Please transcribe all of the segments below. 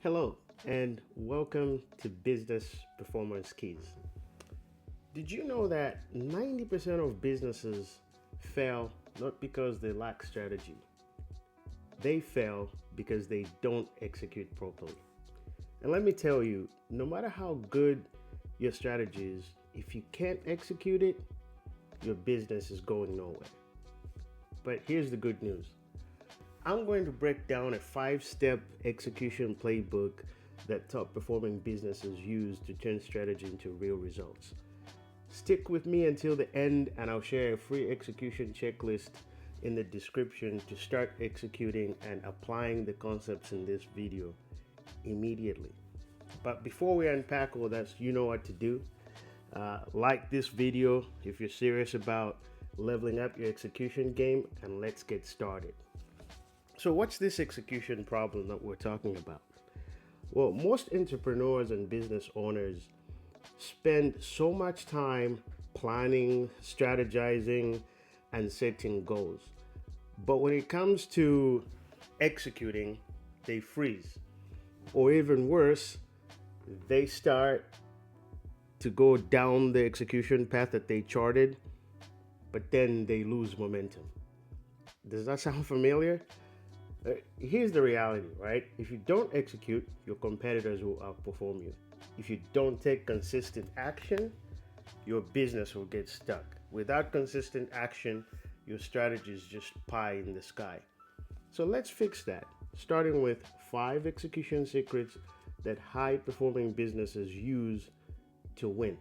Hello, and welcome to Business Performance Keys. Did you know that 90% of businesses fail not because they lack strategy? They fail because they don't execute properly. And let me tell you, no matter how good your strategy is, if you can't execute it, your business is going nowhere. But here's the good news. I'm going to break down a 5-step execution playbook that top performing businesses use to turn strategy into real results. Stick with me until the end, and I'll share a free execution checklist in the description to start executing and applying the concepts in this video immediately. But before we unpack all that, you know what to do. Like this video if you're serious about leveling up your execution game, and let's get started. So what's this execution problem that we're talking about? Well, most entrepreneurs and business owners spend so much time planning, strategizing, and setting goals. But when it comes to executing, they freeze. Or even worse, they start to go down the execution path that they charted, but then they lose momentum. Does that sound familiar? Here's the reality, right? If you don't execute, your competitors will outperform you. If you don't take consistent action, your business will get stuck. Without consistent action, your strategy is just pie in the sky. So let's fix that, starting with 5 execution secrets that high-performing businesses use to win.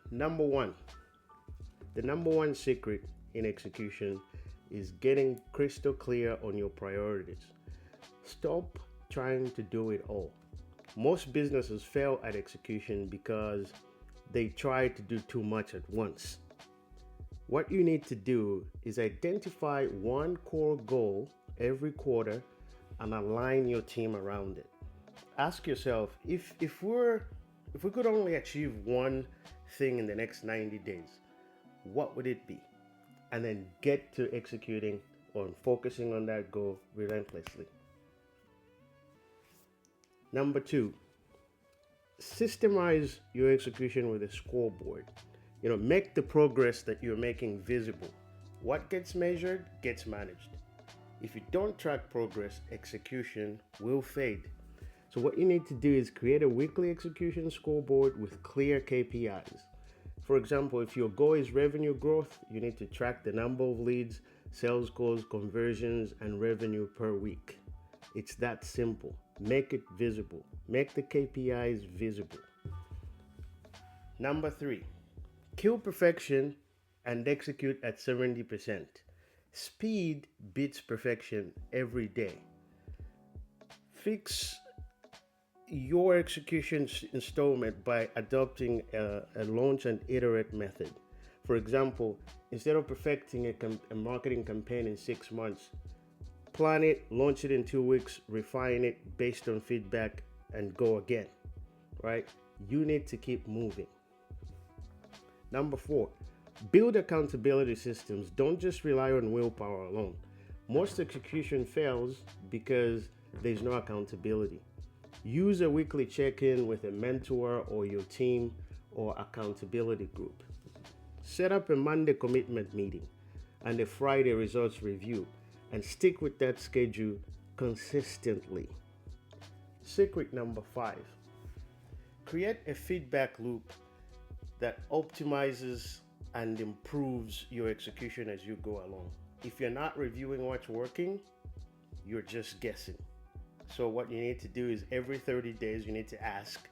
Number 1. The number 1 secret in execution is getting crystal clear on your priorities. Stop trying to do it all. Most businesses fail at execution because they try to do too much at once. What you need to do is identify one core goal every quarter and align your team around it. Ask yourself, if we could only achieve one thing in the next 90 days, what would it be? And then get to executing on focusing on that goal relentlessly. Number 2, systemize your execution with a scoreboard. Make the progress that you're making visible. What gets measured gets managed. If you don't track progress, execution will fade. So what you need to do is create a weekly execution scoreboard with clear KPIs. For example, if your goal is revenue growth, you need to track the number of leads, sales calls, conversions, and revenue per week. It's that simple. Make it visible. Make the KPIs visible. Number 3, kill perfection and execute at 70%. Speed beats perfection every day. Fix your execution installment by adopting a launch and iterate method. For example, instead of perfecting a marketing campaign in 6 months, plan it, launch it in 2 weeks, refine it based on feedback, and go again, right? You need to keep moving. Number 4, build accountability systems. Don't just rely on willpower alone. Most execution fails because there's no accountability. Use a weekly check-in with a mentor or your team or accountability group. Set up a Monday commitment meeting and a Friday results review, and stick with that schedule consistently. Secret number 5, create a feedback loop that optimizes and improves your execution as you go along. If you're not reviewing what's working, you're just guessing. So what you need to do is every 30 days, you need to ask,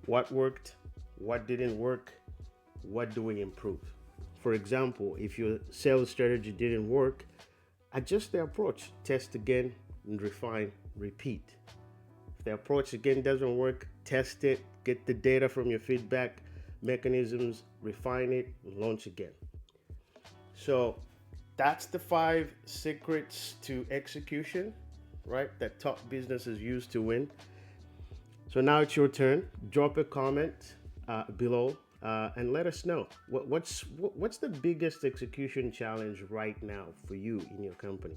what worked, what didn't work, what do we improve? For example, if your sales strategy didn't work, adjust the approach, test again, and refine, repeat. If the approach again doesn't work, test it, get the data from your feedback mechanisms, refine it, and launch again. So that's the 5 secrets to execution, right, that top businesses use to win. So now it's your turn. Drop a comment below and let us know what's the biggest execution challenge right now for you in your company.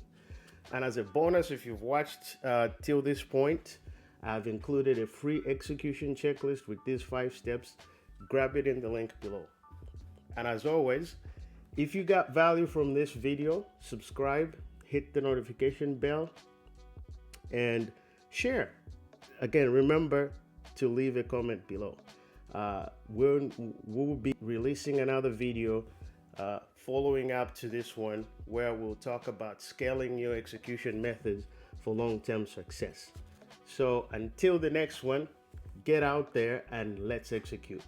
And as a bonus, if you've watched till this point, I've included a free execution checklist with these 5 steps. Grab it in the link below. And as always, if you got value from this video, subscribe, hit the notification bell, and share. Again, remember to leave a comment below. We'll be releasing another video following up to this one, where we'll talk about scaling your execution methods for long-term success. So until the next one, get out there and let's execute.